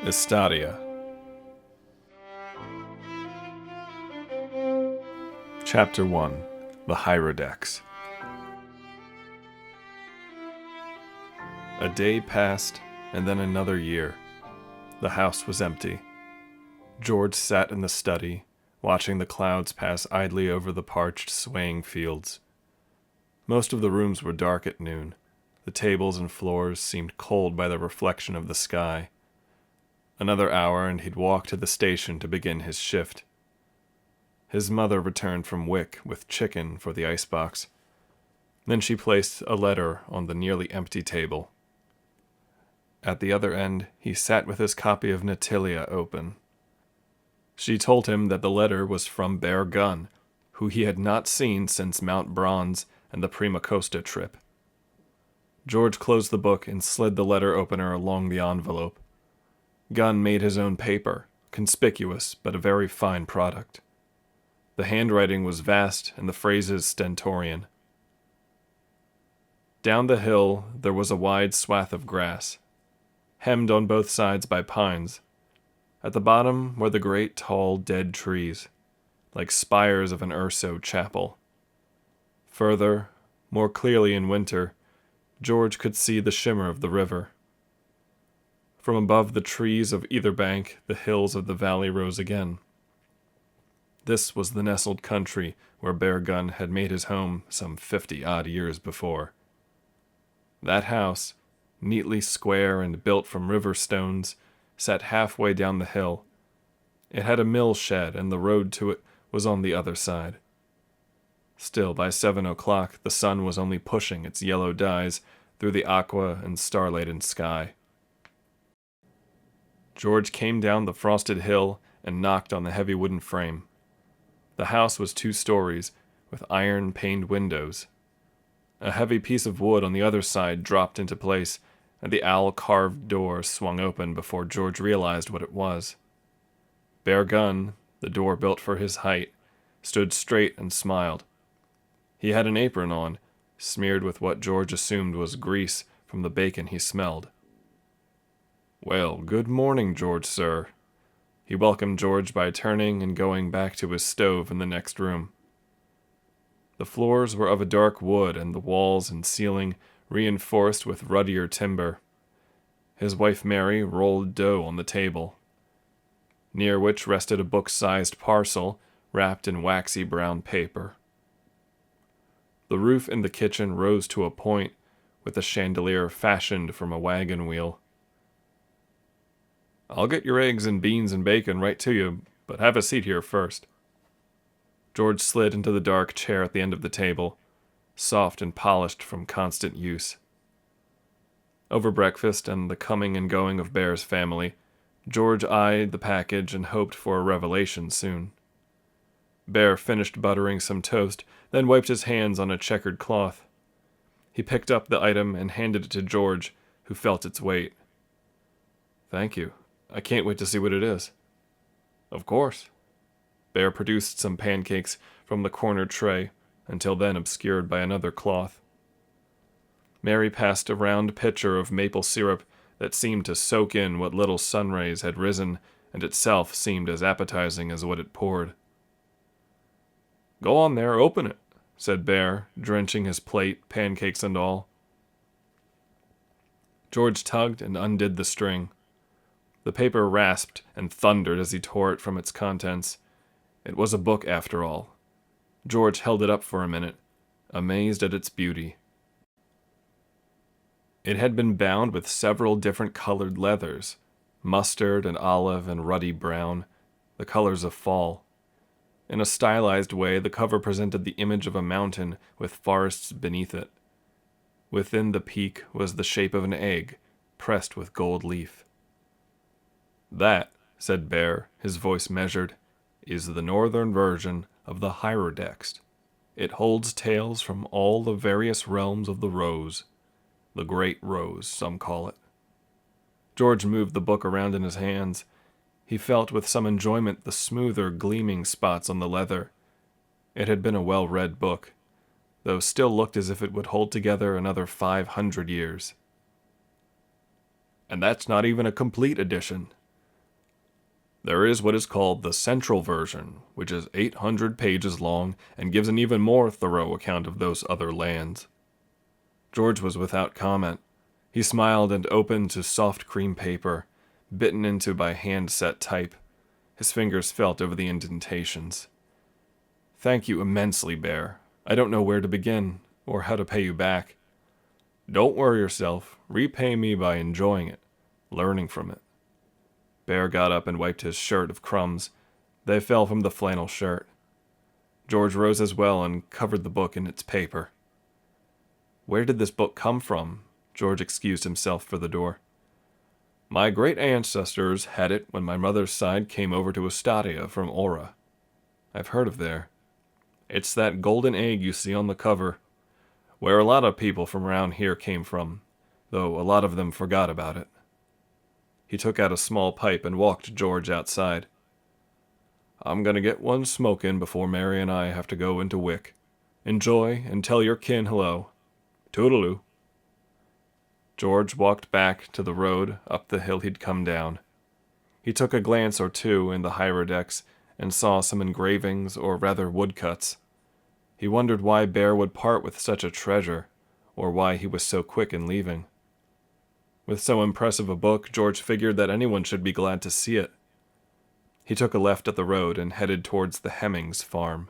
Estatia. Chapter 1. The Hierodex. A day passed, and then another year. The house was empty. George sat in the study, watching the clouds pass idly over the parched, swaying fields. Most of the rooms were dark at noon. The tables and floors seemed cold by the reflection of the sky. Another hour, and he'd walk to the station to begin his shift. His mother returned from Wick with chicken for the icebox. Then she placed a letter on the nearly empty table. At the other end, he sat with his copy of Natalia open. She told him that the letter was from Bear Gunn, who he had not seen since Mount Bronze and the Prima Costa trip. George closed the book and slid the letter opener along the envelope. Gunn made his own paper, conspicuous but a very fine product. The handwriting was vast and the phrases stentorian. Down the hill there was a wide swath of grass, hemmed on both sides by pines. At the bottom were the great tall dead trees, like spires of an Urso chapel. Further, more clearly in winter, George could see the shimmer of the river. From above the trees of either bank, the hills of the valley rose again. This was the nestled country where Bear Gunn had made his home some 50-odd years before. That house, neatly square and built from river stones, sat halfway down the hill. It had a mill shed, and the road to it was on the other side. Still, by 7 o'clock, the sun was only pushing its yellow dyes through the aqua and star-laden sky. George came down the frosted hill and knocked on the heavy wooden frame. The house was 2 stories, with iron-paned windows. A heavy piece of wood on the other side dropped into place, and the owl-carved door swung open before George realized what it was. Bear Gunn, the door built for his height, stood straight and smiled. He had an apron on, smeared with what George assumed was grease from the bacon he smelled. "Well, good morning, George, sir." He welcomed George by turning and going back to his stove in the next room. The floors were of a dark wood, and the walls and ceiling reinforced with ruddier timber. His wife Mary rolled dough on the table, near which rested a book-sized parcel wrapped in waxy brown paper. The roof in the kitchen rose to a point, with a chandelier fashioned from a wagon wheel. "I'll get your eggs and beans and bacon right to you, but have a seat here first." George slid into the dark chair at the end of the table, soft and polished from constant use. Over breakfast and the coming and going of Bear's family, George eyed the package and hoped for a revelation soon. Bear finished buttering some toast, then wiped his hands on a checkered cloth. He picked up the item and handed it to George, who felt its weight. "Thank you. I can't wait to see what it is." "Of course." Bear produced some pancakes from the corner tray, until then obscured by another cloth. Mary passed a round pitcher of maple syrup that seemed to soak in what little sun rays had risen, and itself seemed as appetizing as what it poured. "Go on there, open it," said Bear, drenching his plate, pancakes and all. George tugged and undid the string. The paper rasped and thundered as he tore it from its contents. It was a book, after all. George held it up for a minute, amazed at its beauty. It had been bound with several different colored leathers, mustard and olive and ruddy brown, the colors of fall. In a stylized way, the cover presented the image of a mountain with forests beneath it. Within the peak was the shape of an egg, pressed with gold leaf. "That," said Bear, his voice measured, "is the northern version of the Hierodex. It holds tales from all the various realms of the rose. The Great Rose, some call it." George moved the book around in his hands. He felt with some enjoyment the smoother, gleaming spots on the leather. It had been a well-read book, though still looked as if it would hold together another 500 years. "And that's not even a complete edition," There is what is called the Central Version, which is 800 pages long and gives an even more thorough account of those other lands. George was without comment. He smiled and opened to soft cream paper, bitten into by hand-set type. His fingers felt over the indentations. Thank you immensely, Bear. I don't know where to begin, or how to pay you back. Don't worry yourself. Repay me by enjoying it, learning from it. Bear got up and wiped his shirt of crumbs. They fell from the flannel shirt. George rose as well and covered the book in its paper. Where did this book come from? George excused himself for the door. My great ancestors had it when my mother's side came over to Estatia from Aura. I've heard of there. It's that golden egg you see on the cover, where a lot of people from around here came from, though a lot of them forgot about it. He took out a small pipe and walked George outside. I'm gonna get one smoke in before Mary and I have to go into Wick. Enjoy and tell your kin hello. Toodaloo. George walked back to the road up the hill he'd come down. He took a glance or two in the Hierodex and saw some engravings, or rather woodcuts. He wondered why Bear would part with such a treasure, or why he was so quick in leaving. With so impressive a book, George figured that anyone should be glad to see it. He took a left at the road and headed towards the Hemmings farm.